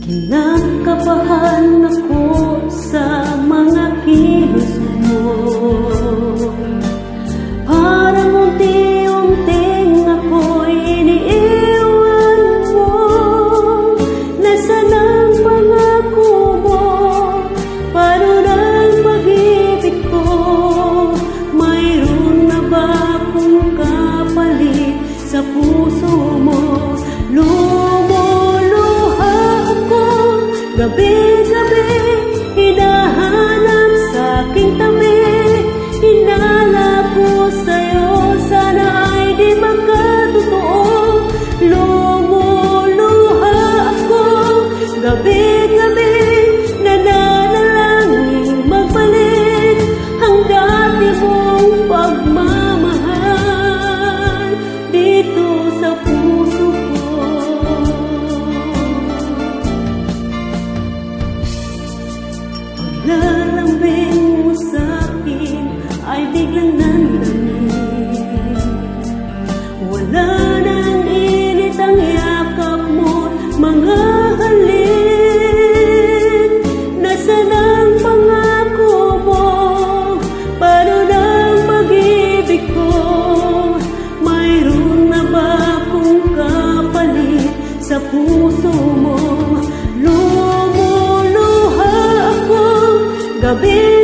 Kinakabahan ako sa mga kilos mo. Parang unti-unting ako'y iniiwan mo. Nasaan ang pangako mo? Paano ng pag-ibig ko? Mayroon na ba akong kapalit sa puso mo? Gabi-gabi, hinahanap sa aking tabi. Hinala ko sa'yo, sana ay di magkatotoo. Lumuluha ako, gabi-gabi, nananalangin magbalik ang dati mong pagmamahal dito sa puso ko. Lalambing mo sa'kin ay biglang nandanin. Wala nang init ang yakap mo, mga halik. Nasaan ang pangako mo? Paano ng pag-ibig ko? Mayroon na ba akong kapalit sa puso mo? Gabi